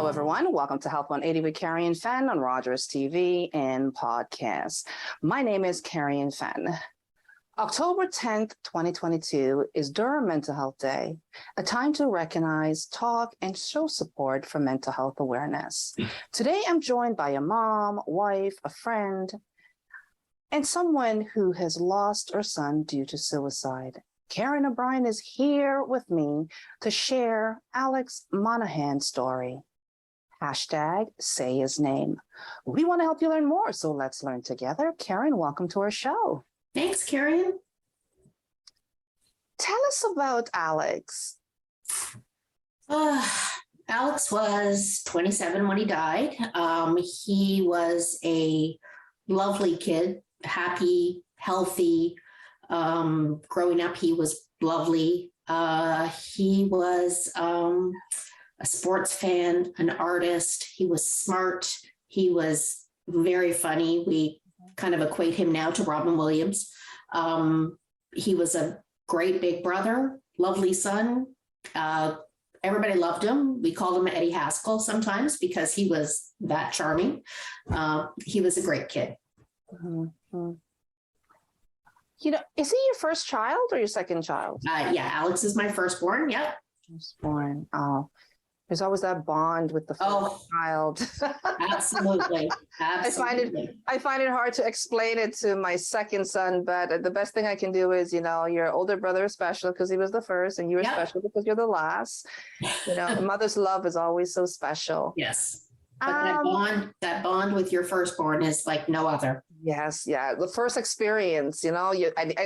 Hello, everyone. Welcome to Health 180 with Carion Fenn on Rogers TV and podcast. My name is Carion Fenn. October 10th, 2022 is Durham Mental Health Day, a time to recognize, talk, and show support for mental health awareness. Today, I'm joined by a mom, wife, a friend, and someone who has lost her son due to suicide. Karen O'Brien is here with me to share Alex Monaghan's story. Hashtag say his name. We want to help you learn more, so let's learn together. Karen, welcome to our show. Thanks, Carion. Tell us about Alex. Alex was 27 when he died. He was a lovely kid, happy, healthy. Growing up, he was lovely. He was a sports fan, an artist. He was smart. He was very funny. We kind of equate him now to Robin Williams. He was a great big brother, lovely son. Everybody loved him. We called him Eddie Haskell sometimes because he was that charming. He was a great kid. Mm-hmm. You know, is he your first child or your second child? Yeah, Alex is my firstborn. Yep. Firstborn. Oh, there's always that bond with the first child. Absolutely. Absolutely. I find it hard to explain it to my second son, but the best thing I can do is, your older brother is special because he was the first, and you were special because you're the last. Mother's love is always so special. Yes. But that bond with your firstborn is like no other. Yes, yeah. The first experience, and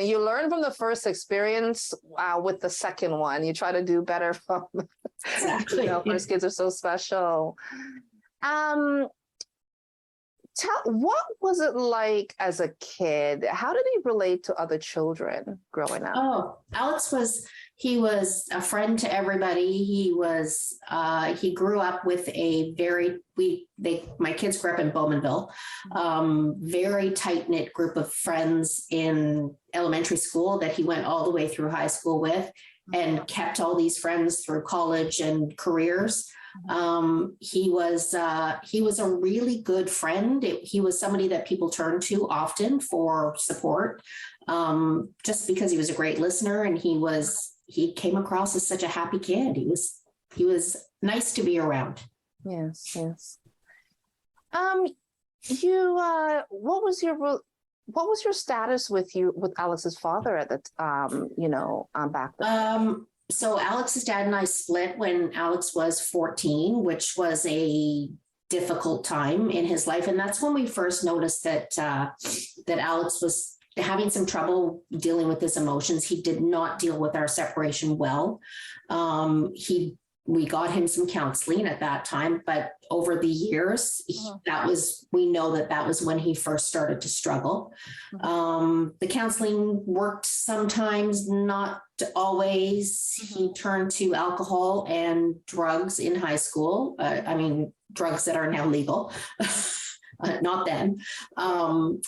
you learn from the first experience with the second one. You try to do better from. Exactly. First kids are so special. What was it like as a kid? How did he relate to other children growing up? Oh, Alex was a friend to everybody. He grew up with a my kids grew up in Bowmanville, very tight-knit group of friends in elementary school that he went all the way through high school with and kept all these friends through college and careers. He was a really good friend. He was somebody that people turned to often for support, just because he was a great listener and he came across as such a happy kid. He was nice to be around. Yes. What was your status with Alex's father at the back then? So Alex's dad and I split when Alex was 14, which was a difficult time in his life. And that's when we first noticed that Alex was having some trouble dealing with his emotions. He did not deal with our separation well. We got him some counseling at that time, but over the years, we know that was when he first started to struggle. The counseling worked sometimes, not always. He turned to alcohol and drugs in high school. Drugs that are now legal. Not then. So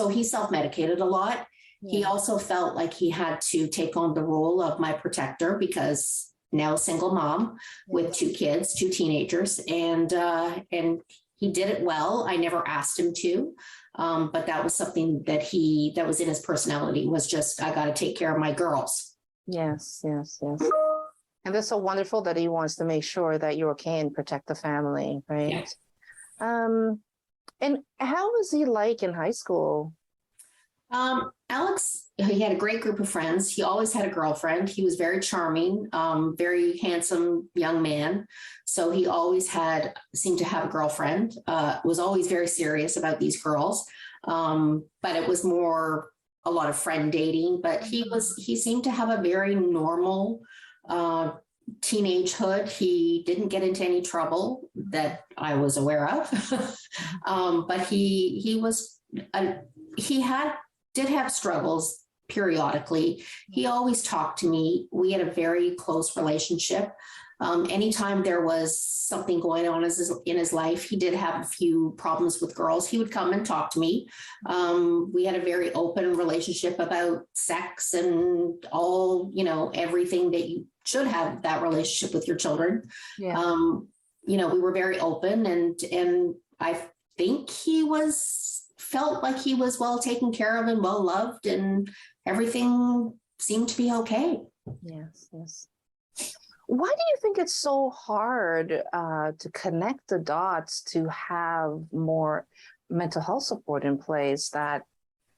he self-medicated a lot. Yeah. He also felt like he had to take on the role of my protector because now a single mom with two kids, two teenagers, and he did it well. I never asked him to, but that was something that was in his personality, was just, I got to take care of my girls. Yes. And that's so wonderful that he wants to make sure that you're okay and protect the family, right? Yes. And how was he like in high school? Alex, he had a great group of friends. He always had a girlfriend. He was very charming, very handsome young man. So he always seemed to have a girlfriend, was always very serious about these girls. But it was more a lot of friend dating, but he seemed to have a very normal, teenagehood. He didn't get into any trouble that I was aware of. But did have struggles periodically. He always talked to me. We had a very close relationship. Anytime there was something going on in his life, he did have a few problems with girls. He would come and talk to me. We had a very open relationship about sex and all, everything that you should have that relationship with your children. Yeah. we were very open, and I think felt like he was well taken care of and well loved, and everything seemed to be okay. Yes, yes. Why do you think it's so hard to connect the dots to have more mental health support in place that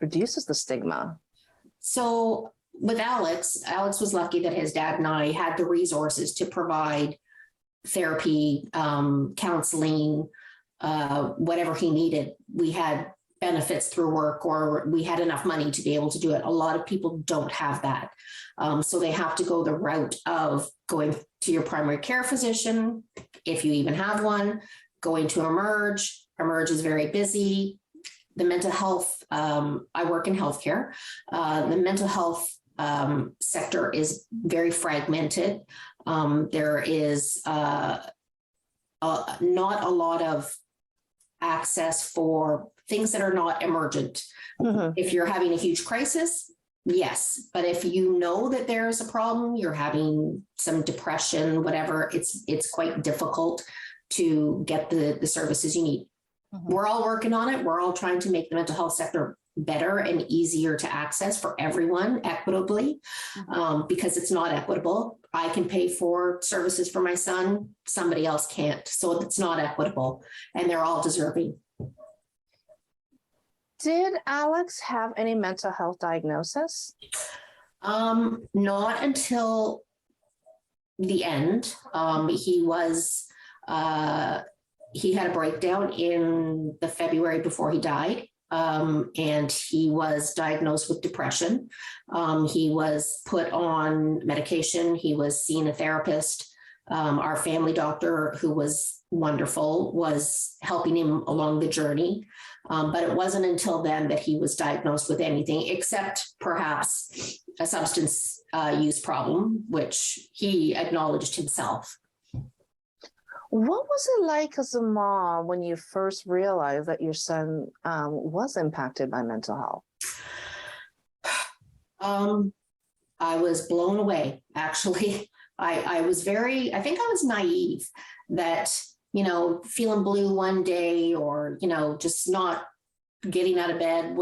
reduces the stigma? So with Alex was lucky that his dad and I had the resources to provide therapy, counseling, whatever he needed. We had benefits through work, or we had enough money to be able to do it. A lot of people don't have that. So they have to go the route of going to your primary care physician, if you even have one, going to Emerge. Emerge is very busy. The mental health, I work in healthcare. The mental health sector is very fragmented. There is not a lot of access for things that are not emergent. Mm-hmm. If you're having a huge crisis, yes. But if you know that there is a problem, you're having some depression, whatever, it's quite difficult to get the services you need. Mm-hmm. We're all working on it. We're all trying to make the mental health sector better and easier to access for everyone equitably, because it's not equitable. I can pay for services for my son, somebody else can't. So it's not equitable, and they're all deserving. Did Alex have any mental health diagnosis? Not until the end. He had a breakdown in the February before he died. And he was diagnosed with depression. He was put on medication. He was seeing a therapist. Our family doctor, who was wonderful, was helping him along the journey. But it wasn't until then that he was diagnosed with anything except perhaps a substance use problem, which he acknowledged himself. What was it like as a mom when you first realized that your son was impacted by mental health? I was blown away, actually. I think I was naive that, feeling blue one day, or, just not getting out of bed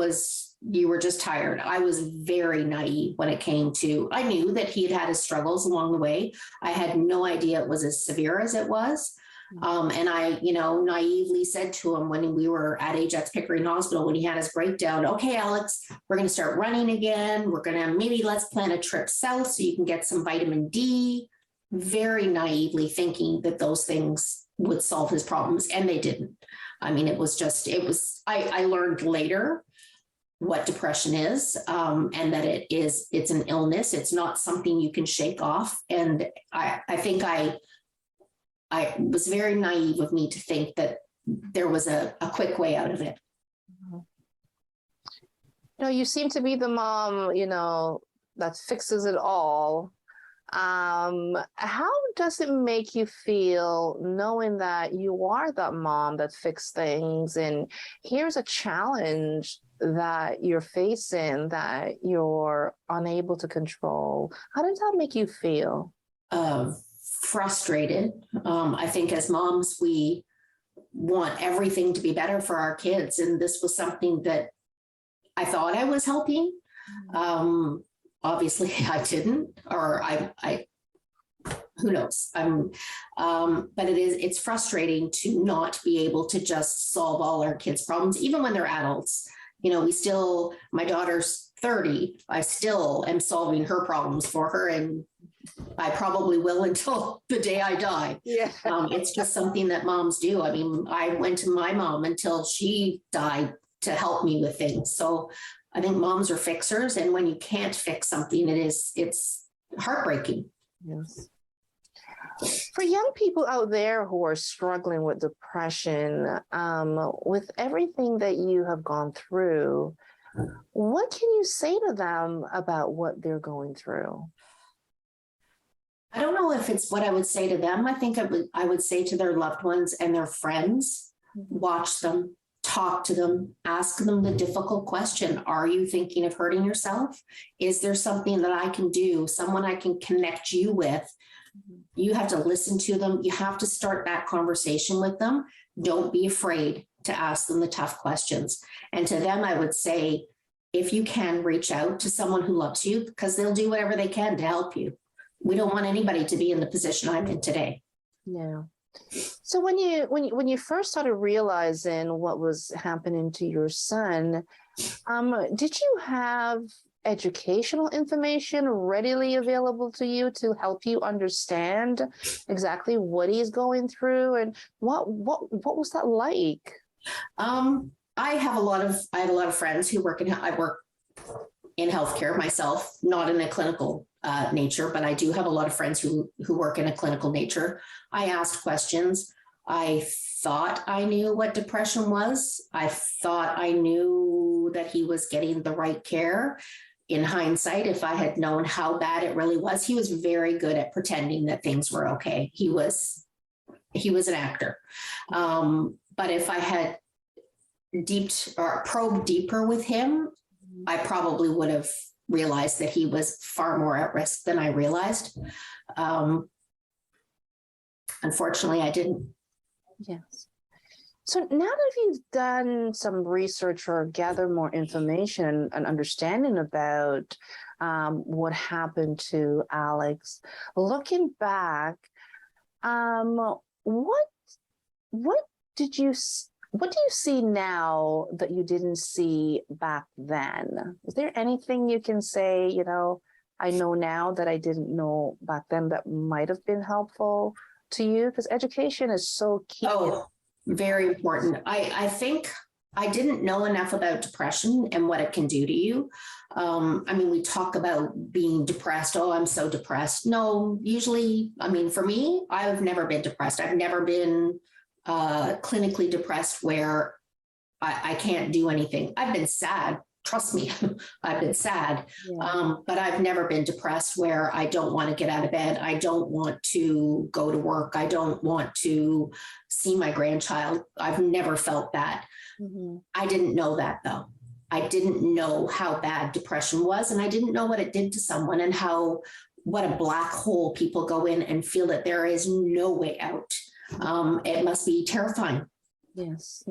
you were just tired. I was very naive when it came to, I knew that he had had his struggles along the way. I had no idea it was as severe as it was. And I, naively said to him when we were at Ajax Pickering Hospital, when he had his breakdown, okay, Alex, we're going to start running again. We're going to let's plan a trip south so you can get some vitamin D. Very naively thinking that those things would solve his problems. And they didn't. I mean, I learned later what depression is, and that it's an illness. It's not something you can shake off. And I think I was very naive of me to think that there was a quick way out of it. You seem to be the mom, that fixes it all. How does it make you feel knowing that you are that mom that fixes things, and here's a challenge that you're facing that you're unable to control? How does that make you feel? Frustrated. I think as moms, we want everything to be better for our kids. And this was something that I thought I was helping. Obviously I didn't, or I who knows? But it's frustrating to not be able to just solve all our kids' problems, even when they're adults. My daughter's 30. I still am solving her problems for her, and I probably will until the day I die. Yeah. It's just something that moms do. I mean, I went to my mom until she died to help me with things. So I think moms are fixers, and when you can't fix something, it's heartbreaking. Yes. For young people out there who are struggling with depression, with everything that you have gone through, what can you say to them about what they're going through? I don't know if it's what I would say to them. I think I would say to their loved ones and their friends, watch them, talk to them, ask them the difficult question. Are you thinking of hurting yourself? Is there something that I can do, someone I can connect you with You have to listen to them. You have to start that conversation with them. Don't be afraid to ask them the tough questions. And to them, I would say, if you can, reach out to someone who loves you, because they'll do whatever they can to help you. We don't want anybody to be in the position I'm in today. Yeah. So when you first started realizing what was happening to your son, did you have educational information readily available to you to help you understand exactly what he's going through, and what was that like? I have a lot of friends who work I work in healthcare myself, not in a clinical nature, but I do have a lot of friends who work in a clinical nature. I asked questions. I thought I knew what depression was. I thought I knew that he was getting the right care. In hindsight, if I had known how bad it really was, he was very good at pretending that things were okay. He was an actor. But if I had probed deeper with him, I probably would have realized that he was far more at risk than I realized. Unfortunately, I didn't. Yes. So now that you've done some research or gathered more information and understanding about what happened to Alex, looking back, what do you see now that you didn't see back then? Is there anything you can say, I know now that I didn't know back then that might have been helpful to you? Because education is so key. Oh, very important. I think I didn't know enough about depression and what it can do to you. We talk about being depressed. Oh, I'm so depressed. No, usually, for me, I've never been depressed. I've never been clinically depressed where I can't do anything. I've been sad. Trust me, I've been sad. Yeah. But I've never been depressed where I don't want to get out of bed. I don't want to go to work. I don't want to see my grandchild. I've never felt that. Mm-hmm. I didn't know that though. I didn't know how bad depression was, and I didn't know what it did to someone, and what a black hole people go in and feel that there is no way out. It must be terrifying. Yes.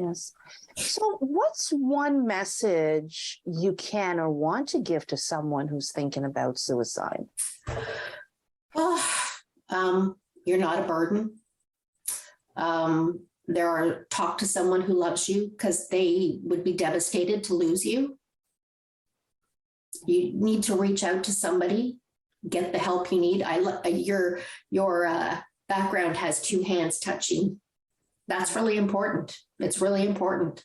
So what's one message you can or want to give to someone who's thinking about suicide? You're not a burden. Talk to someone who loves you, because they would be devastated to lose you. You need to reach out to somebody, get the help you need. Your background has two hands touching. That's really important. It's really important.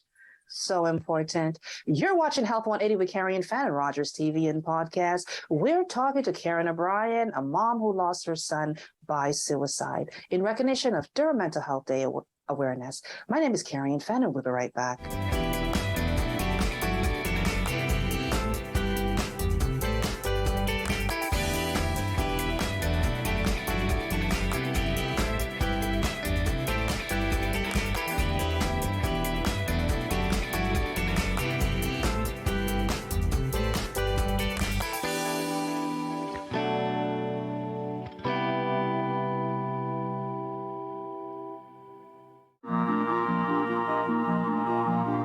So important. You're watching Health 180 with Carion Fenn on Rogers TV and podcast. We're talking to Karen O'Brien, a mom who lost her son by suicide, in recognition of Durham Mental Health Day awareness. My name is Carion Fenn, and we'll be right back.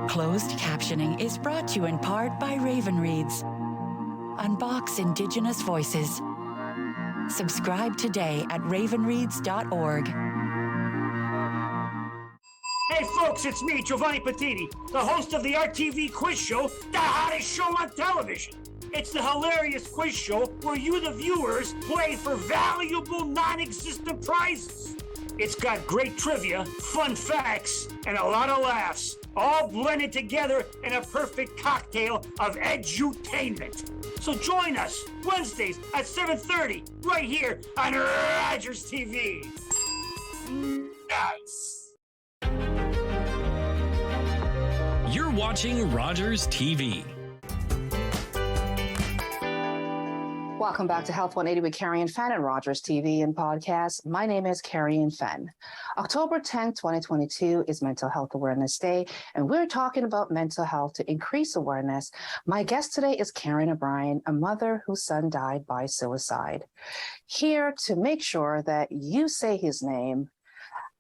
Closed captioning is brought to you in part by Raven Reads. Unbox Indigenous voices. Subscribe today at ravenreads.org. Hey folks, it's me, Giovanni Patini, the host of the RTV quiz show, the hottest show on television. It's the hilarious quiz show where you, the viewers, play for valuable non-existent prizes. It's got great trivia, fun facts, and a lot of laughs, all blended together in a perfect cocktail of edutainment. So join us Wednesdays at 7:30 right here on Rogers TV. Nice. You're watching Rogers TV. Welcome back to Health 180 with Carion Fenn and Rogers TV and podcast. My name is Carion Fenn. October 10th, 2022 is Mental Health Awareness Day, and we're talking about mental health to increase awareness. My guest today is Karen O'Brien, a mother whose son died by suicide. Here to make sure that you say his name,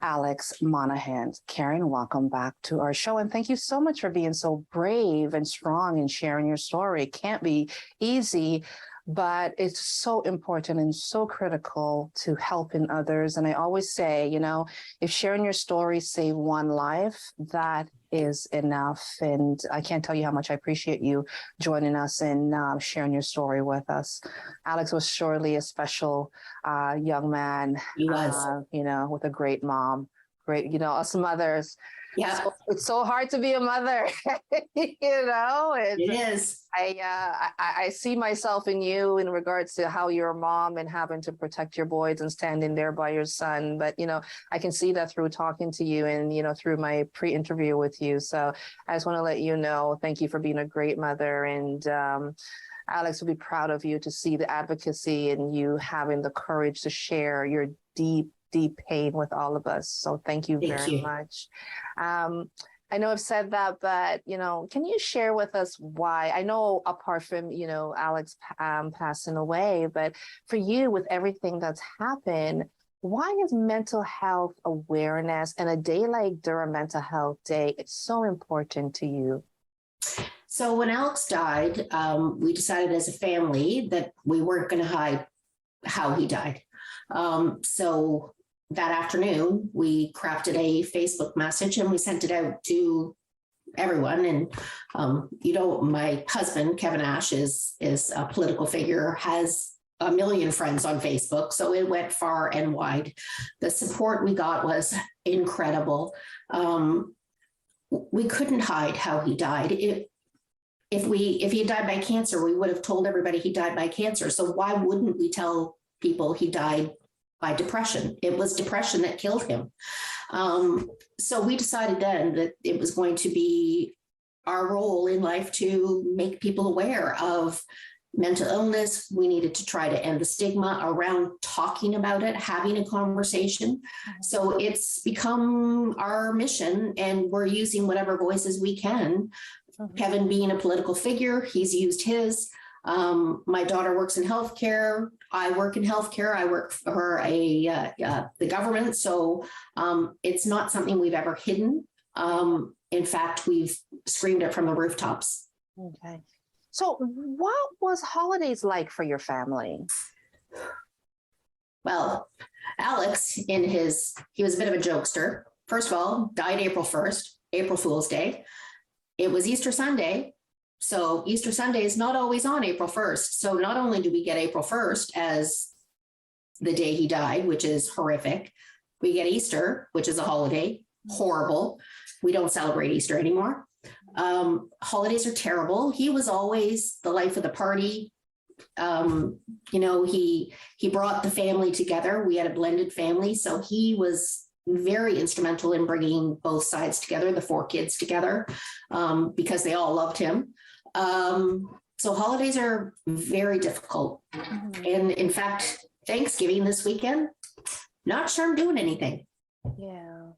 Alex Monaghan. Karen, welcome back to our show, and thank you so much for being so brave and strong and sharing your story. It can't be easy, but it's so important and so critical to helping others. And I always say, you know, if sharing your story save one life, that is enough. And I can't tell you how much I appreciate you joining us and sharing your story with us. Alex was surely a special young man. He was. You know, with a great mom. Great, you know, us mothers. Yeah, It's so hard to be a mother, you know. it is. I see myself in you in regards to how you're a mom and having to protect your boys and standing there by your son. But, you know, I can see that through talking to you and, you know, through my pre-interview with you. So I just want to let you know, thank you for being a great mother. And Alex will be proud of you to see the advocacy and you having the courage to share your deep pain with all of us. So thank you very much. I know I've said that, but, you know, can you share with us why? I know apart from, you know, Alex passing away, but for you with everything that's happened, why is mental health awareness and a day like Durham Mental Health Day, it's so important to you? So when Alex died, we decided as a family that we weren't going to hide how he died. So that afternoon, we crafted a Facebook message and we sent it out to everyone. And, you know, my husband, Kevin Ash, is a political figure, has a million friends on Facebook. So it went far and wide. The support we got was incredible. We couldn't hide how he died. If he had died by cancer, we would have told everybody he died by cancer. So why wouldn't we tell people he died by depression? It was depression that killed him. So we decided then that it was going to be our role in life to make people aware of mental illness. We needed to try to end the stigma around talking about it, having a conversation. So it's become our mission, and we're using whatever voices we can. Kevin being a political figure, he's used his. My daughter works in healthcare. I work in healthcare. I work for the government. So it's not something we've ever hidden. In fact, we've screamed it from the rooftops. Okay. So what was holidays like for your family? Well, Alex, he was a bit of a jokester. First of all, died April 1st, April Fool's Day. It was Easter Sunday. So Easter Sunday is not always on April 1st. So not only do we get April 1st as the day he died, which is horrific, we get Easter, which is a holiday, horrible. We don't celebrate Easter anymore. Holidays are terrible. He was always the life of the party. You know, he brought the family together. We had a blended family. So he was very instrumental in bringing both sides together, the 4 kids together, because they all loved him. So holidays are very difficult. And in fact, Thanksgiving this weekend, not sure I'm doing anything. Yeah.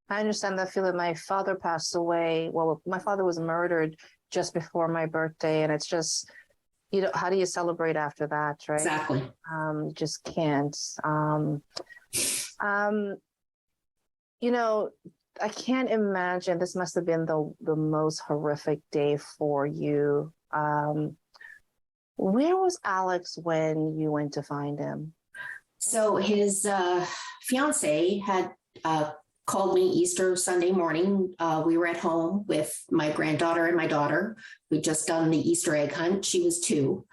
I understand that feeling. My father passed away. Well, my father was murdered just before my birthday. And it's just, you know, how do you celebrate after that, right? Exactly. Just can't. You know, I can't imagine. This must have been the most horrific day for you. Where was Alex when you went to find him? So his fiance had called me Easter Sunday morning. We were at home with my granddaughter and my daughter. We'd just done the Easter egg hunt. She was 2.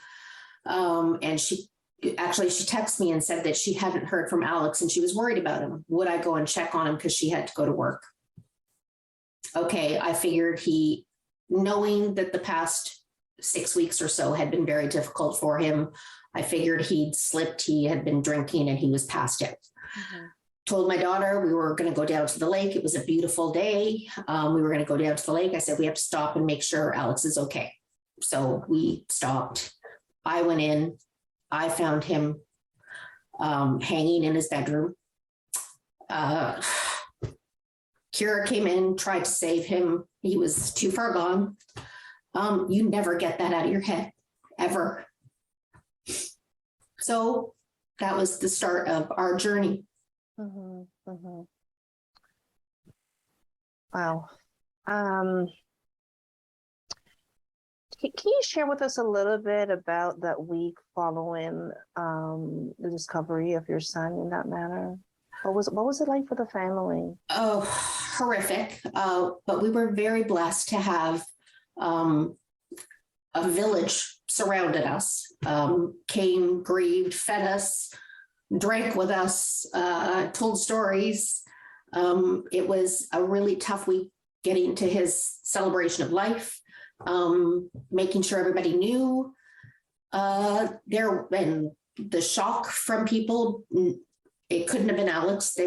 And she texted me and said that she hadn't heard from Alex and she was worried about him. Would I go and check on him because she had to go to work? Okay, I figured knowing that the past 6 weeks or so had been very difficult for him, I figured he'd slipped, he had been drinking and he was passed out. Told my daughter we were going to go down to the lake. It was a beautiful day. We were going to go down to the lake. I said, we have to stop and make sure Alex is okay. So we stopped. I went in. I found him hanging in his bedroom. Kira came in, tried to save him. He was too far gone. You never get that out of your head, ever. So that was the start of our journey. Wow. Can you share with us a little bit about that week following the discovery of your son in that manner? What was it like for the family? Oh, horrific. But we were very blessed to have a village surrounded us, came, grieved, fed us, drank with us, told stories. It was a really tough week getting to his celebration of life, making sure everybody knew there, and the shock from people. It couldn't have been Alex.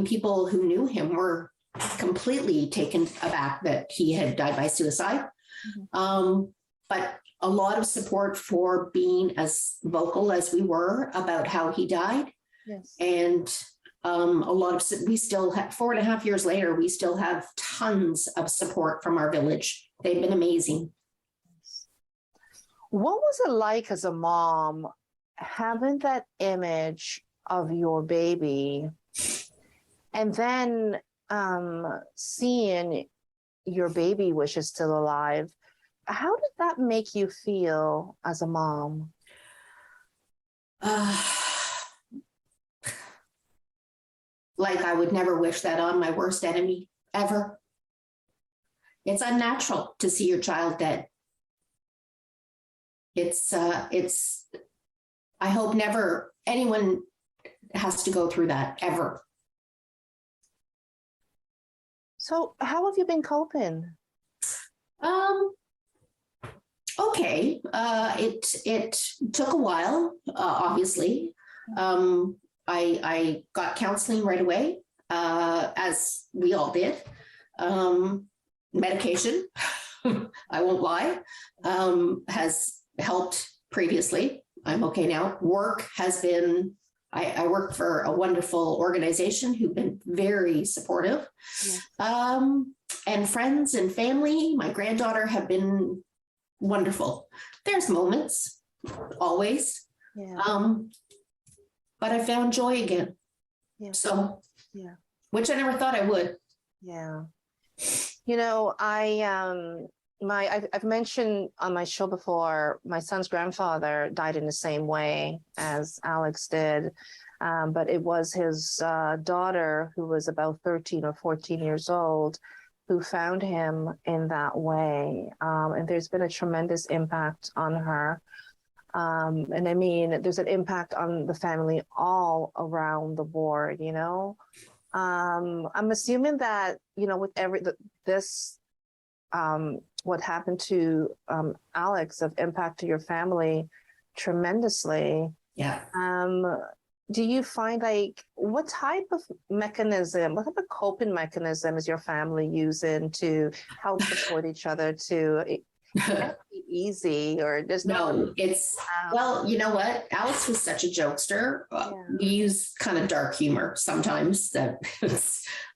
People who knew him were completely taken aback that he had died by suicide. But a lot of support for being as vocal as we were about how he died. Yes. And we still have, 4.5 years later, we still have tons of support from our village. They've been amazing. What was it like as a mom having that image of your baby and then seeing your baby, which is still alive? How did that make you feel as a mom? Like I would never wish that on my worst enemy, ever. It's unnatural to see your child dead. I hope never anyone has to go through that, ever. So how have you been coping? Okay. It took a while, obviously. I got counseling right away, as we all did. Medication, I won't lie, has helped previously. I'm okay now. Work has been, I work for a wonderful organization who've been very supportive. Yeah. And friends and family, my granddaughter, have been wonderful. There's moments, always. Yeah. But I found joy again. Yeah. So, yeah, which I never thought I would. Yeah. You know, I've mentioned on my show before, my son's grandfather died in the same way as Alex did. But it was his daughter, who was about 13 or 14 years old, who found him in that way. And there's been a tremendous impact on her. And I mean, there's an impact on the family all around the board, you know. I'm assuming that, you know, with what happened to Alex have impacted your family tremendously. Yeah. Do you find, like, what type of coping mechanism is your family using to help support each other to be easy, or just no, it's well, you know what, Alex was such a jokester. We use kind of dark humor sometimes. That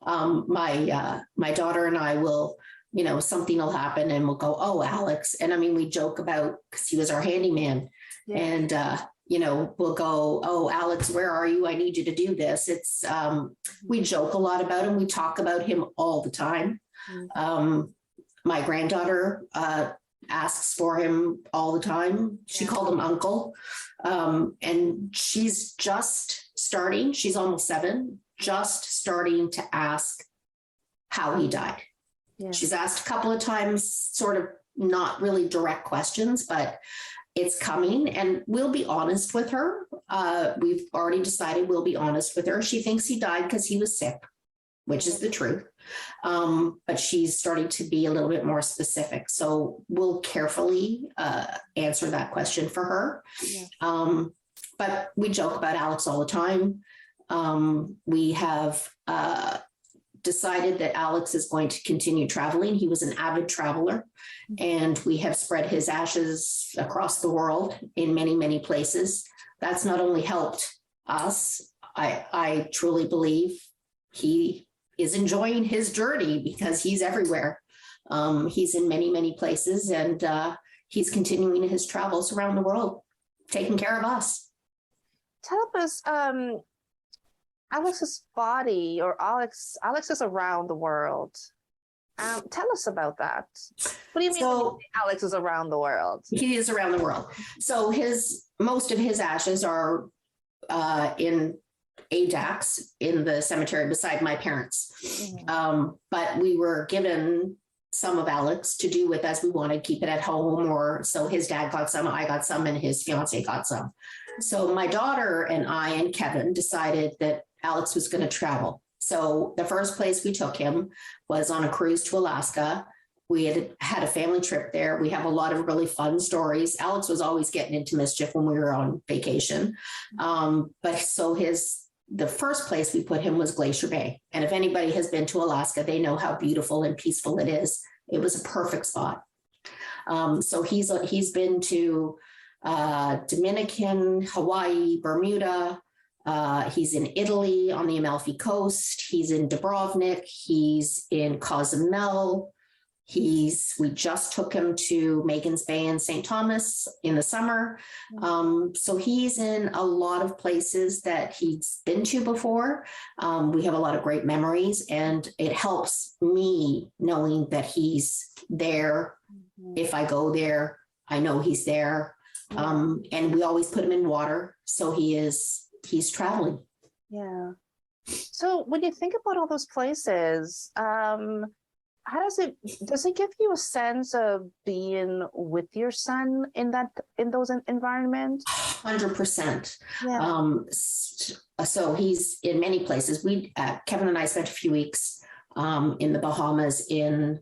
my daughter and I will, you know, something will happen and we'll go, oh, Alex. And I mean, we joke about, because he was our handyman. Yeah. And you know, we'll go, oh, Alex, where are you? I need you to do this. It's we joke a lot about him. We talk about him all the time. Mm-hmm. My granddaughter asks for him all the time. She called him uncle. And she's just starting, she's almost 7, just starting to ask how he died. Yeah. She's asked a couple of times, sort of not really direct questions, but it's coming, and we'll be honest with her. We've already decided we'll be honest with her. She thinks he died because he was sick, which is the truth. But she's starting to be a little bit more specific. So we'll carefully answer that question for her. Yeah. But we joke about Alex all the time. We have decided that Alex is going to continue traveling. He was an avid traveler, and we have spread his ashes across the world in many, many places. that's not only helped us, I truly believe he is enjoying his journey because he's everywhere. He's in many, many places, and he's continuing his travels around the world, taking care of us. Tell us, Alex's body, or Alex is around the world. Tell us about that. What do you mean when you say Alex is around the world? He is around the world. So most of his ashes are in ADAX in the cemetery beside my parents. But we were given some of Alex to do with as we wanted, keep it at home, or so his dad got some, I got some, and his fiance got some. So my daughter and I and Kevin decided that Alex was going to travel. So the first place we took him was on a cruise to Alaska. We had a family trip there. We have a lot of really fun stories. Alex was always getting into mischief when we were on vacation. But so the first place we put him was Glacier Bay. And if anybody has been to Alaska, they know how beautiful and peaceful it is. It was a perfect spot. So he's been to Dominican, Hawaii, Bermuda. He's in Italy on the Amalfi Coast. He's in Dubrovnik. He's in Cozumel. We just took him to Magens Bay and St. Thomas in the summer. So he's in a lot of places that he's been to before. We have a lot of great memories, and it helps me knowing that he's there. If I go there, I know he's there. And we always put him in water. So he's traveling. Yeah. So when you think about all those places, how does it give you a sense of being with your son in those environments? 100%. Yeah. So he's in many places. Kevin and I spent a few weeks in the Bahamas in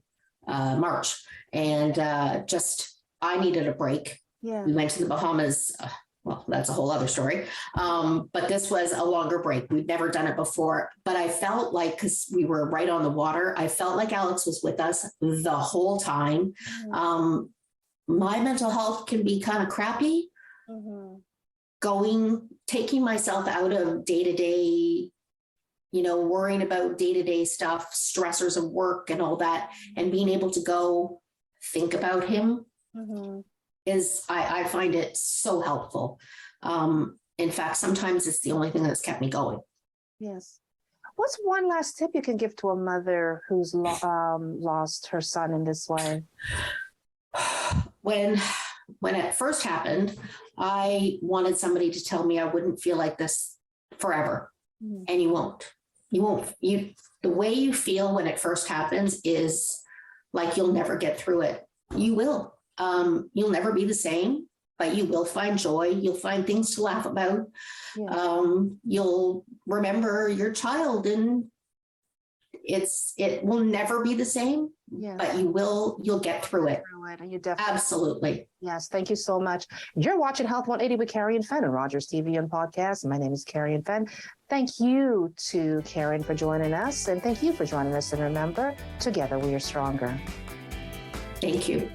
March, and I needed a break. Yeah. We went to the Bahamas. Well, that's a whole other story. But this was a longer break. We'd never done it before. But I felt like, because we were right on the water, I felt like Alex was with us the whole time. My mental health can be kind of crappy. Taking myself out of day-to-day, worrying about day-to-day stuff, stressors of work and all that, and being able to go think about him. I find it so helpful. In fact, sometimes it's the only thing that's kept me going. Yes. What's one last tip you can give to a mother who's lost her son in this way? When it first happened, I wanted somebody to tell me I wouldn't feel like this forever. And you won't. The way you feel when it first happens is like you'll never get through it. You will. You'll never be the same, but you will find joy. You'll find things to laugh about. Yeah. You'll remember your child, and it will never be the same, yes. But you'll get through it. You definitely. Absolutely. Yes. Thank you so much. You're watching Health 180 with Carion Fenn on Rogers TV and podcast. My name is Carion Fenn. Thank you to Karen for joining us, and thank you for joining us. And remember, together we are stronger. Thank you.